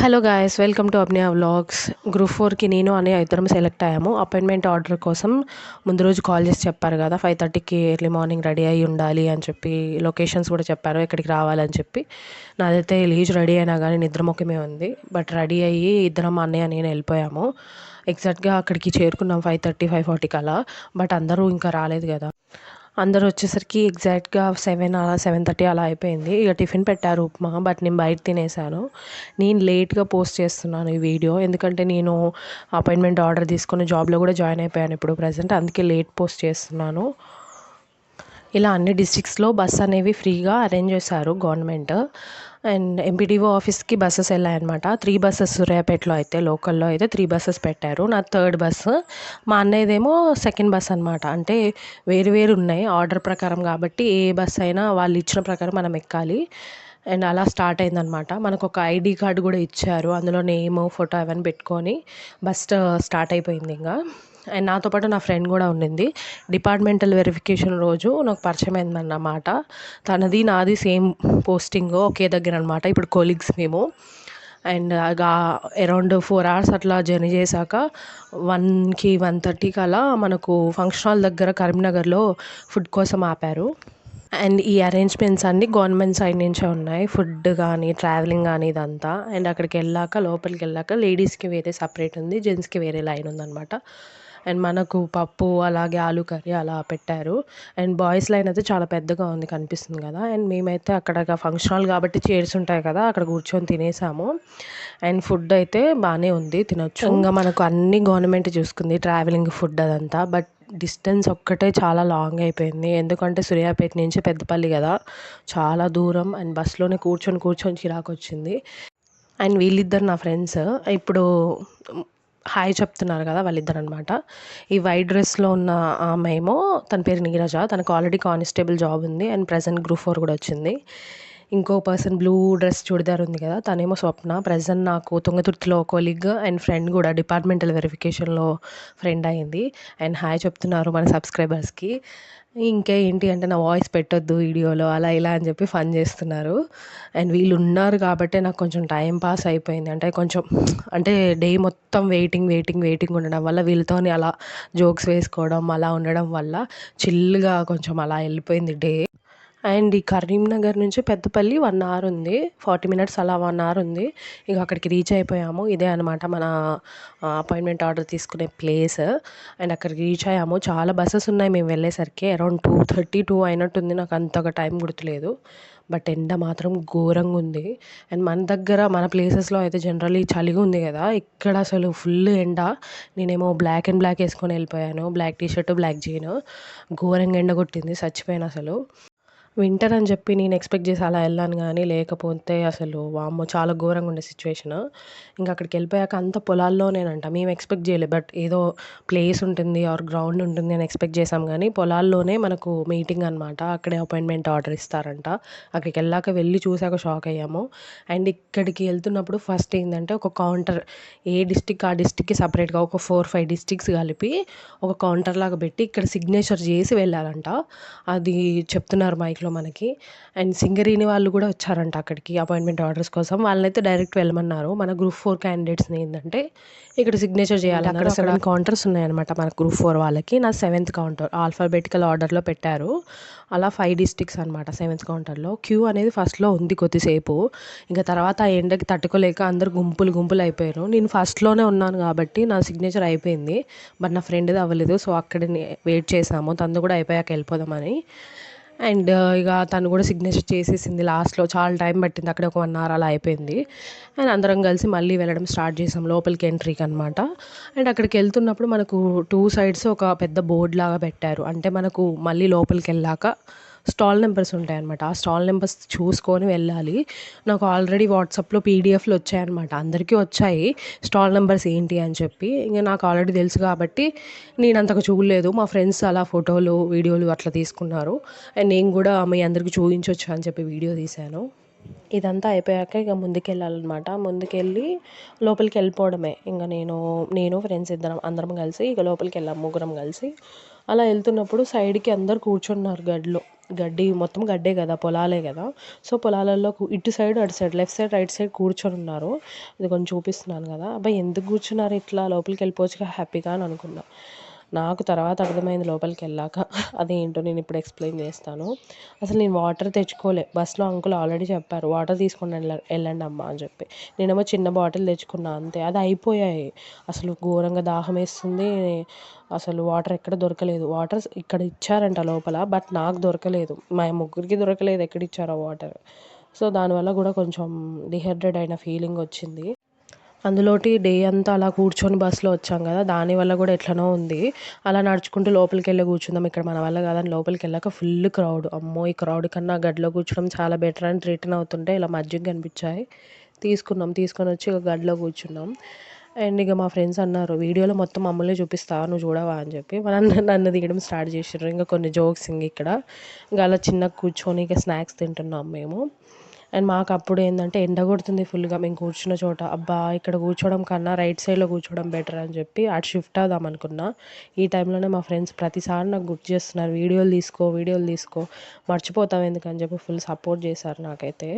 Hello guys, welcome to అబ్నియా vlogs. Group 4కి నేను అనే ఇద్దరం సెలెక్ట్ అయ్యాము. అపాయింట్మెంట్ ఆర్డర్ కోసం ముందు రోజు కాల్ చేసి చెప్పారు కదా, 5:30కి ఎర్లీ మార్నింగ్ రెడీ అయ్యి ఉండాలి అని చెప్పి లొకేషన్స్ కూడా చెప్పారు, ఎక్కడికి రావాలని చెప్పి. నాదైతే లీజ్ రెడీ అయినా కానీ నిద్రముఖమే ఉంది. బట్ రెడీ అయ్యి ఇద్దరం అన్నయ్య నేను వెళ్ళిపోయాము. ఎగ్జాక్ట్గా అక్కడికి చేరుకున్నాం 5:30 5:40 అలా. బట్ అందరూ ఇంకా రాలేదు కదా. అందరూ వచ్చేసరికి ఎగ్జాక్ట్గా 7 అలా 7:30 అలా అయిపోయింది. ఇక టిఫిన్ పెట్టారు, ఉప్మా. బట్ నేను బయట తినేసాను. నేను లేట్గా పోస్ట్ చేస్తున్నాను ఈ వీడియో, ఎందుకంటే నేను అపాయింట్మెంట్ ఆర్డర్ తీసుకుని జాబ్లో కూడా జాయిన్ అయిపోయాను ఇప్పుడు ప్రజెంట్. అందుకే లేట్ పోస్ట్ చేస్తున్నాను. ఇలా అన్ని డిస్ట్రిక్ట్స్లో బస్ అనేవి ఫ్రీగా అరేంజ్ చేశారు గవర్నమెంట్. అండ్ ఎంపీడీఓ ఆఫీస్కి బస్సెస్ వెళ్ళాయన్నమాట. 3 బస్సెస్ సూర్యాపేటలో అయితే, లోకల్లో అయితే 3 బస్సెస్ పెట్టారు. నా థర్డ్ బస్సు, మా అన్నయ్యదేమో సెకండ్ బస్ అనమాట. అంటే వేరు వేరు ఉన్నాయి ఆర్డర్ ప్రకారం కాబట్టి, ఏ బస్ అయినా వాళ్ళు ఇచ్చిన ప్రకారం మనం ఎక్కాలి. అండ్ అలా స్టార్ట్ అయిందనమాట. మనకు ఒక ఐడి కార్డు కూడా ఇచ్చారు, అందులో నేమ్ ఫోటో అవన్నీ పెట్టుకొని బస్ స్టార్ట్ అయిపోయింది ఇంకా. అండ్ నాతో పాటు నా ఫ్రెండ్ కూడా ఉండింది. డిపార్ట్మెంటల్ వెరిఫికేషన్ రోజు నాకు పరిచయం అయిందన్నమాట. తనది నాది సేమ్ పోస్టింగ్, ఒకే దగ్గర అనమాట. ఇప్పుడు కొలీగ్స్ మేము. అండ్ అరౌండ్ 4 hours అట్లా జర్నీ చేశాక 1కి 1:30కి అలా మనకు ఫంక్షన్ హాల్ దగ్గర కరీంనగర్లో ఫుడ్ కోసం ఆపారు. అండ్ ఈ అరేంజ్మెంట్స్ అన్నీ గవర్నమెంట్ సైడ్ నుంచే ఉన్నాయి, ఫుడ్ కానీ ట్రావెలింగ్ కానీ ఇదంతా. అండ్ అక్కడికి వెళ్ళాక, లోపలికి వెళ్ళాక లేడీస్కి వేరే సపరేట్ ఉంది, జెంట్స్కి వేరే లైన్ ఉందన్నమాట. అండ్ మనకు పప్పు అలాగే ఆలు కర్రీ అలా పెట్టారు. అండ్ బాయ్స్ లైన్ అయితే చాలా పెద్దగా ఉంది, కనిపిస్తుంది కదా. అండ్ మేమైతే అక్కడ ఫంక్షన్ హాల్ కాబట్టి చైర్స్ ఉంటాయి కదా, అక్కడ కూర్చొని తినేసాము. అండ్ ఫుడ్ అయితే బాగానే ఉంది, తినొచ్చు. ఇంకా మనకు అన్ని గవర్నమెంట్ చూసుకుంది, ట్రావెలింగ్ ఫుడ్ అదంతా. బట్ డిస్టెన్స్ ఒక్కటే చాలా లాంగ్ అయిపోయింది, ఎందుకంటే సూర్యాపేట నుంచి పెద్దపల్లి కదా, చాలా దూరం. అండ్ బస్సులోనే కూర్చొని కూర్చొని చిరాకు వచ్చింది. అండ్ వీళ్ళిద్దరు నా ఫ్రెండ్స్ ఇప్పుడు హాయ్ చెప్తున్నారు కదా, వాళ్ళిద్దరు అనమాట. ఈ వైట్ డ్రెస్లో ఉన్న ఆమె ఏమో, తన పేరు నీరజ, తనకు ఆల్రెడీ కానిస్టేబుల్ జాబ్ ఉంది అండ్ ప్రజెంట్ గ్రూప్ 4 కూడా వచ్చింది. ఇంకో పర్సన్ బ్లూ డ్రెస్ చుడిదార్ ఉంది కదా, తనేమో స్వప్న, ప్రజెంట్ నాకు తుంగతుర్తిలో కొలీగ్ అండ్ ఫ్రెండ్ కూడా, డిపార్ట్మెంటల్ వెరిఫికేషన్లో ఫ్రెండ్ అయింది. అండ్ హాయ్ చెప్తున్నారు మన సబ్స్క్రైబర్స్కి. ఇంకా ఏంటి అంటే, నా వాయిస్ పెట్టొద్దు వీడియోలో అలా ఇలా అని చెప్పి ఫన్ చేస్తున్నారు. అండ్ వీళ్ళు ఉన్నారు కాబట్టి నాకు కొంచెం టైం పాస్ అయిపోయింది. అంటే కొంచెం, అంటే డే మొత్తం వెయిటింగ్ ఉండడం వల్ల, వీళ్ళతోని అలా జోక్స్ వేసుకోవడం అలా ఉండడం వల్ల చిల్గా కొంచెం అలా వెళ్ళిపోయింది డే. అండ్ ఈ కరీంనగర్ నుంచి పెద్దపల్లి 1 hour ఉంది, 40 minutes అలా 1 hour ఉంది. ఇక అక్కడికి రీచ్ అయిపోయాము. ఇదే అనమాట మన అపాయింట్మెంట్ ఆర్డర్ తీసుకునే ప్లేస్. అండ్ అక్కడికి రీచ్ అయ్యాము. చాలా బస్సెస్ ఉన్నాయి మేము వెళ్ళేసరికి, అరౌండ్ 2:30 అయినట్టుంది, నాకు అంతగా టైం గుర్తులేదు. బట్ ఎండ మాత్రం ఘోరంగా ఉంది. అండ్ మన దగ్గర మన ప్లేసెస్లో అయితే జనరల్లీ చలిగా ఉంది కదా, ఇక్కడ అసలు ఫుల్ ఎండ. నేనేమో బ్లాక్ అండ్ బ్లాక్ వేసుకొని వెళ్ళిపోయాను, బ్లాక్ టీషర్ట్ బ్లాక్ జీన్. ఘోరంగా ఎండ కొట్టింది, చచ్చిపోయాను అసలు. వింటర్ అని చెప్పి నేను ఎక్స్పెక్ట్ చేసి అలా వెళ్ళాను, కానీ లేకపోతే అసలు వామ్మో చాలా ఘోరంగా ఉండే సిచ్యువేషన్. ఇంకా అక్కడికి వెళ్ళిపోయాక అంత పొలాల్లోనేనంట. మేము ఎక్స్పెక్ట్ చేయలేదు, బట్ ఏదో ప్లేస్ ఉంటుంది ఆర్ గ్రౌండ్ ఉంటుంది అని ఎక్స్పెక్ట్ చేసాం, కానీ పొలాల్లోనే మనకు మీటింగ్ అనమాట. అక్కడే అపాయింట్మెంట్ ఆర్డర్ ఇస్తారంట. అక్కడికి వెళ్ళి చూసాక షాక్ అయ్యాము. అండ్ ఇక్కడికి వెళ్తున్నప్పుడు ఫస్ట్ ఏంటంటే, ఒక కౌంటర్, ఏ డిస్టిక్ ఆ డిస్టిక్కి సపరేట్గా ఒక 4-5 డిస్టిక్స్ కలిపి ఒక కౌంటర్ లాగా పెట్టి ఇక్కడ సిగ్నేచర్ చేసి వెళ్ళాలంట. అది చెప్తున్నారు మైక్లో మనకి. అండ్ సింగరేణి వాళ్ళు కూడా వచ్చారంట అక్కడికి అపాయింట్మెంట్ ఆర్డర్స్ కోసం. వాళ్ళనైతే డైరెక్ట్ వెళ్ళమన్నారు. మన గ్రూప్ 4 క్యాండిడేట్స్ని ఏంటంటే ఇక్కడ సిగ్నేచర్ చేయాలి. అక్కడ 7 కౌంటర్స్ ఉన్నాయన్నమాట మన గ్రూప్ 4 వాళ్ళకి. నా 7th కౌంటర్ ఆల్ఫాబెటికల్ ఆర్డర్లో పెట్టారు. అలా 5 డిస్టిక్స్ అనమాట 7th కౌంటర్లో. క్యూ అనేది ఫస్ట్లో ఉంది కొద్దిసేపు, ఇంకా తర్వాత ఆ ఎండకి తట్టుకోలేక అందరు గుంపులు అయిపోయారు. నేను ఫస్ట్లోనే ఉన్నాను కాబట్టి నా సిగ్నేచర్ అయిపోయింది, బట్ నా ఫ్రెండ్ది అవ్వలేదు. సో అక్కడ వెయిట్ చేసాము, తనది కూడా అయిపోయాక వెళ్ళిపోదామని. అండ్ ఇక తను కూడా సిగ్నేచర్ చేసేసింది లాస్ట్లో. చాలా టైం పట్టింది, అక్కడ ఒక 1 hour అలా అయిపోయింది. అండ్ అందరం కలిసి మళ్ళీ వెళ్ళడం స్టార్ట్ చేసాం లోపలికి ఎంట్రీకి అనమాట. అండ్ అక్కడికి వెళ్తున్నప్పుడు మనకు 2 sides ఒక పెద్ద బోర్డ్ లాగా పెట్టారు. అంటే మనకు మళ్ళీ లోపలికి వెళ్ళాక స్టాల్ నెంబర్స్ ఉంటాయన్నమాట. ఆ స్టాల్ నెంబర్స్ చూసుకొని వెళ్ళాలి. నాకు ఆల్రెడీ వాట్సాప్లో పీడిఎఫ్లు వచ్చాయన్నమాట, అందరికీ వచ్చాయి స్టాల్ నెంబర్స్ ఏంటి అని చెప్పి. ఇంకా నాకు ఆల్రెడీ తెలుసు కాబట్టి నేను అంతగా చూడలేదు. మా ఫ్రెండ్స్ అలా ఫోటోలు వీడియోలు అట్లా తీసుకున్నారు. అండ్ నేను కూడా మీ అందరికీ చూపించవచ్చు అని చెప్పి వీడియో తీశాను. ఇదంతా అయిపోయాక ఇక ముందుకెళ్ళాలన్నమాట. ముందుకెళ్ళి లోపలికి వెళ్ళిపోవడమే. ఇంకా నేను ఫ్రెండ్స్ అందరం కలిసి ఇక లోపలికి వెళ్ళాము, ముగ్గురం కలిసి. అలా వెళ్తున్నప్పుడు సైడ్కి అందరు కూర్చున్నారు గడిలో. గడ్డి మొత్తం గడ్డే కదా, పొలాలే కదా. సో పొలాలలో ఇటు సైడ్ అటు side, left side right side కూర్చొని ఉన్నారు. ఇది కొంచెం చూపిస్తున్నాను కదా. అబ్బాయి ఎందుకు కూర్చున్నారు ఇట్లా, లోపలికి వెళ్ళిపోవచ్చుగా హ్యాపీగా అని అనుకున్నా. నాకు తర్వాత అర్థమైంది లోపలికి వెళ్ళాక. అదేంటో నేను ఇప్పుడు ఎక్స్ప్లెయిన్ చేస్తాను. అసలు నేను వాటర్ తెచ్చుకోలే. బస్సులో అంకుల్ ఆల్రెడీ చెప్పారు వాటర్ తీసుకొని వెళ్ళండి అమ్మా అని చెప్పి. నేనేమో చిన్న బాటిల్ తెచ్చుకున్నా అంతే. అది అయిపోయాయి. అసలు ఘోరంగా దాహం వేస్తుంది. అసలు వాటర్ ఎక్కడ దొరకలేదు. వాటర్ ఇక్కడ ఇచ్చారంట లోపల, బట్ నాకు దొరకలేదు. మా ముగ్గురికి దొరకలేదు ఎక్కడ ఇచ్చారో వాటర్. సో దానివల్ల కూడా కొంచెం డిహైడ్రేట్ అయిన ఫీలింగ్ వచ్చింది. అందులోటి డే అంతా అలా కూర్చొని బస్సులో వచ్చాం కదా, దానివల్ల కూడా ఎట్లనో ఉంది. అలా నడుచుకుంటూ లోపలికి వెళ్ళి కూర్చుందాం, ఇక్కడ మన వల్ల కాదని లోపలికి వెళ్ళాక ఫుల్ క్రౌడ్. అమ్మో, ఈ క్రౌడ్ కన్నా గడిలో కూర్చోడం చాలా బెటర్ అని రిటర్న్ అవుతుంటే ఇలా మజ్జిగ కనిపించాయి, తీసుకొని వచ్చి ఒక గడిలో కూర్చున్నాం. అండ్ ఇక మా ఫ్రెండ్స్ అన్నారు వీడియోలో మొత్తం మమ్మల్ని చూపిస్తా, నువ్వు చూడవా అని చెప్పి. నన్ను దిగడం స్టార్ట్ చేసారు. ఇంకా కొన్ని జోక్స్ ఇక్కడ ఇంకా అలా చిన్నగా కూర్చొని ఇక స్నాక్స్ తింటున్నాం మేము. అండ్ మాకు అప్పుడు ఏంటంటే ఎండ కొడుతుంది ఫుల్గా మేము కూర్చున్న చోట. అబ్బా, ఇక్కడ కూర్చోవడం కన్నా రైట్ సైడ్లో కూర్చోవడం బెటర్ అని చెప్పి అటు షిఫ్ట్ అవుదాం అనుకున్నా. ఈ టైంలోనే మా ఫ్రెండ్స్ ప్రతిసారి నాకు గుర్తు చేస్తున్నారు, వీడియోలు తీసుకో మర్చిపోతాం ఎందుకని చెప్పి ఫుల్ సపోర్ట్ చేశారు నాకైతే.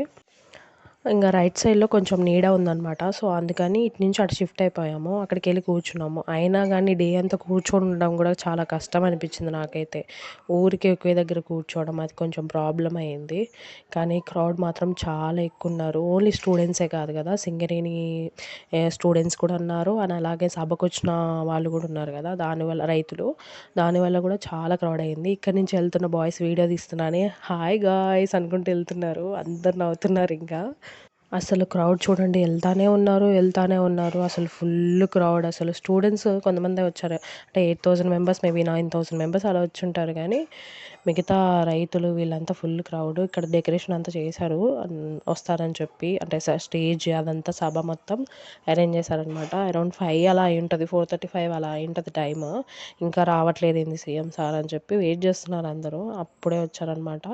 ఇంకా రైట్ సైడ్లో కొంచెం నీడ ఉందన్నమాట. సో అందుకని ఇటు నుంచి అటు షిఫ్ట్ అయిపోయాము, అక్కడికి వెళ్ళి కూర్చున్నాము. అయినా కానీ డే అంతా కూర్చొని ఉండడం కూడా చాలా కష్టం అనిపించింది నాకైతే. ఊరికే ఒకే దగ్గర కూర్చోవడం అది కొంచెం ప్రాబ్లం అయింది. కానీ క్రౌడ్ మాత్రం చాలా ఎక్కువ ఉన్నారు. ఓన్లీ స్టూడెంట్సే కాదు కదా, సింగరేణి స్టూడెంట్స్ కూడా ఉన్నారు. అని అలాగే సభకు వచ్చిన వాళ్ళు కూడా ఉన్నారు కదా, దానివల్ల రైతులు, దానివల్ల కూడా చాలా క్రౌడ్ అయింది. ఇక్కడ నుంచి వెళ్తున్న బాయ్స్ వీడియో తీస్తున్నానే హాయ్ గాయ్స్ అనుకుంటూ వెళ్తున్నారు. అందరు నవ్వుతున్నారు. ఇంకా అసలు క్రౌడ్ చూడండి, వెళ్తానే ఉన్నారు. అసలు ఫుల్ క్రౌడ్. అసలు స్టూడెంట్స్ కొంతమందే వచ్చారు. అంటే 8,000 మెంబర్స్, మేబీ 9,000 మెంబర్స్ అలా వచ్చి ఉంటారు. కానీ మిగతా రైతులు వీళ్ళంతా ఫుల్ క్రౌడ్. ఇక్కడ డెకరేషన్ అంతా చేశారు వస్తారని చెప్పి. అంటే స్టేజ్ అదంతా సభ మొత్తం అరేంజ్ చేశారనమాట. అరౌండ్ 5 అలా అయి ఉంటుంది, 4:35 అలా అయి ఉంటుంది టైమ్. ఇంకా రావట్లేదు ఏంది సీఎం సార్ అని చెప్పి వెయిట్ చేస్తున్నారు అందరూ. అప్పుడే వచ్చారనమాట.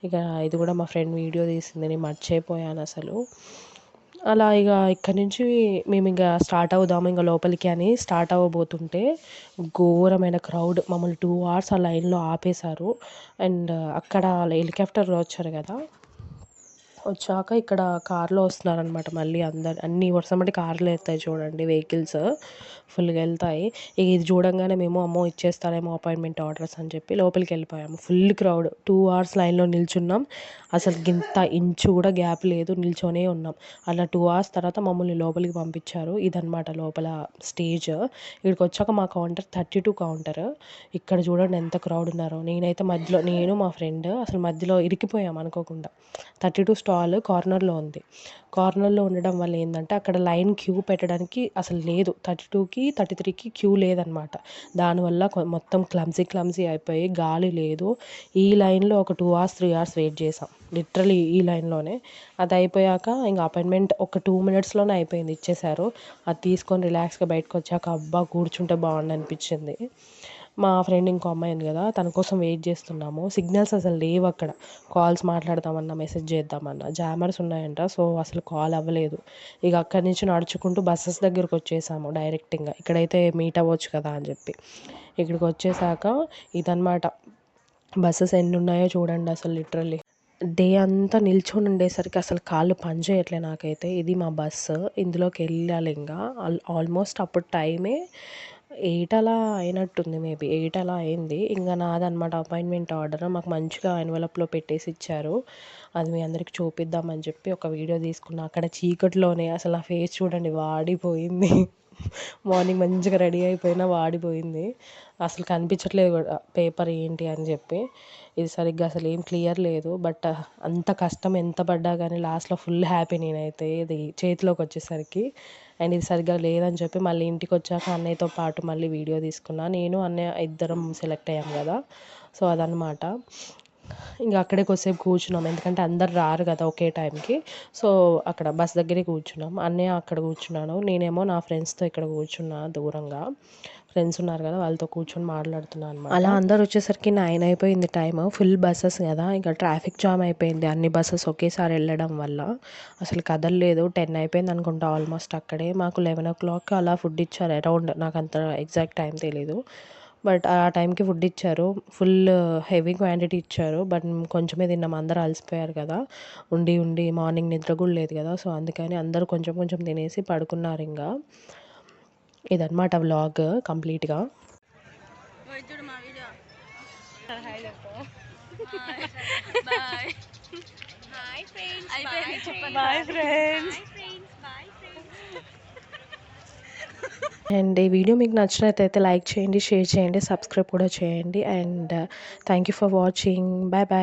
ఇక ఇది కూడా మా ఫ్రెండ్ వీడియో తీసింది, నేను మర్చిపోయాను అసలు. అలా ఇక ఇక్కడ నుంచి మేము ఇంకా స్టార్ట్ అవుదాము ఇంకా లోపలికి అని స్టార్ట్ అవ్వబోతుంటే ఘోరమైన క్రౌడ్. మమ్మల్ని 2 hours ఆ లైన్లో ఆపేశారు. అండ్ అక్కడ హెలికాప్టర్లో వచ్చారు కదా, వచ్చాక ఇక్కడ కార్లో వస్తున్నారనమాట. మళ్ళీ అన్ని వరుసమటి కార్లు వెళ్తాయి చూడండి, వెహికల్స్ ఫుల్గా వెళ్తాయి. ఇక ఇది చూడంగానే మేము అమ్మో ఇచ్చేస్తారేమో అపాయింట్మెంట్ ఆర్డర్స్ అని చెప్పి లోపలికి వెళ్ళిపోయాము. Full crowd. 2 hours లైన్లో నిల్చున్నాం. అసలు గింత ఇంచు కూడా గ్యాప్ లేదు, నిల్చొనే ఉన్నాం. అలా 2 hours తర్వాత మమ్మల్ని లోపలికి పంపించారు. ఇదనమాట లోపల స్టేజ్. ఇక్కడికి వచ్చాక మా కౌంటర్ 32 కౌంటర్. ఇక్కడ చూడండి ఎంత క్రౌడ్ ఉన్నారో. నేనైతే మధ్యలో, నేను మా ఫ్రెండ్ అసలు మధ్యలో ఇరికిపోయాం అనుకోకుండా. 32 స్టాల్ కార్నర్లో ఉంది. కార్నర్లో ఉండడం వల్ల ఏంటంటే అక్కడ లైన్ క్యూ పెట్టడానికి అసలు లేదు. 32కి 33కి క్యూ లేదనమాట. దానివల్ల మొత్తం క్లమ్జీ అయిపోయి గాలి లేదు. ఈ లైన్లో ఒక 2 hours 3 hours వెయిట్ చేసాం లిటరలీ ఈ లైన్లోనే. అది అయిపోయాక ఇంకా అపాయింట్మెంట్ ఒక 2 minutesలోనే అయిపోయింది, ఇచ్చేశారు. అది తీసుకొని రిలాక్స్గా బయటకు వచ్చాక అబ్బా కూర్చుంటే బాగుండు అనిపించింది. మా ఫ్రెండ్ ఇంకో అమ్మాయి ఉంది కదా, తన కోసం వెయిట్ చేస్తున్నాము. సిగ్నల్స్ అసలు లేవు అక్కడ. కాల్స్ మాట్లాడదామన్నా, మెసేజ్ చేద్దామన్నా జామర్స్ ఉన్నాయంట. సో అసలు కాల్ అవ్వలేదు. ఇక అక్కడి నుంచి నడుచుకుంటూ బస్సెస్ దగ్గరకు వచ్చేసాము డైరెక్ట్గా. ఇక్కడైతే మీట్ అవ్వచ్చు కదా అని చెప్పి. ఇక్కడికి వచ్చేసాక ఇదనమాట, బస్సెస్ ఎన్ని ఉన్నాయో చూడండి. అసలు లిటరల్లీ డే అంతా నిల్చొని ఉండేసరికి అసలు కాళ్ళు పని చేయట్లే నాకైతే. ఇది మా బస్సు, ఇందులోకి వెళ్ళాలి ఇంకా. ఆల్మోస్ట్ అప్పుడు టైమే 8 అలా అయినట్టుంది, మేబీ 8 అలా అయింది. ఇంకా నాదనమాట అపాయింట్మెంట్ ఆర్డర్. మాకు మంచిగా ఎన్వలప్లో పెట్టేసి ఇచ్చారు. అది మీ అందరికి చూపిద్దామని చెప్పి ఒక వీడియో తీసుకున్నా. అక్కడ చీకట్లోనే అసలు నా ఫేస్ చూడండి వాడిపోయింది. మార్నింగ్ మంచిగా రెడీ అయిపోయినా వాడిపోయింది. అసలు కనిపించట్లేదు కూడా పేపర్ ఏంటి అని చెప్పి. ఇది సరిగ్గా అసలు ఏం క్లియర్ లేదు. బట్ అంత కష్టం ఎంత పడ్డా కానీ లాస్ట్లో ఫుల్ హ్యాపీ నేనైతే ఇది చేతిలోకి వచ్చేసరికి. అండ్ ఇది సరిగ్గా లేదని చెప్పి మళ్ళీ ఇంటికి వచ్చాక అన్నయ్యతో పాటు మళ్ళీ వీడియో తీసుకున్నా. నేను అన్నయ్య ఇద్దరం సెలెక్ట్ అయ్యాం కదా, సో అదనమాట. ఇంకా అక్కడే కొద్దిసేపు కూర్చున్నాం, ఎందుకంటే అందరు రారు కదా ఒకే టైంకి. సో అక్కడ బస్ దగ్గరే కూర్చున్నాం. అన్నయ్య అక్కడ కూర్చున్నాను, నేనేమో నా ఫ్రెండ్స్తో ఇక్కడ కూర్చున్నా దూరంగా. ఫ్రెండ్స్ ఉన్నారు కదా, వాళ్ళతో కూర్చొని మాట్లాడుతున్నాను అనమాట. అలా అందరు వచ్చేసరికి 9 అయిపోయింది టైం. ఫుల్ బస్సెస్ కదా, ఇంకా ట్రాఫిక్ జామ్ అయిపోయింది అన్ని బస్సెస్ ఒకేసారి వెళ్ళడం వల్ల. అసలు కదలలేదు. 10 అయిపోయింది అనుకుంటా ఆల్మోస్ట్ అక్కడే. మాకు 11 o'clock అలా ఫుడ్ ఇచ్చారు అరౌండ్, నాకు అంత ఎగ్జాక్ట్ టైం తెలీదు. బట్ ఆ టైంకి ఫుడ్ ఇచ్చారు. ఫుల్ హెవీ క్వాంటిటీ ఇచ్చారు. బట్ కొంచెమే తిన్నాం. అందరూ అలసిపోయారు కదా! ఉండి, ఉండి మార్నింగ్ నిద్ర కూడా లేదు కదా! సో, అందుకని అందరూ కొంచెం, కొంచెం తినేసి పడుకున్నారింగా. ఇదనమాట వ్లాగ్ కంప్లీట్‌గా. Bye friends. అండ్ ఈ వీడియో మీకు నచ్చినట్టయితే లైక్ చేయండి, షేర్ చేయండి, సబ్స్క్రైబ్ కూడా చేయండి. And thank you for watching. Bye bye.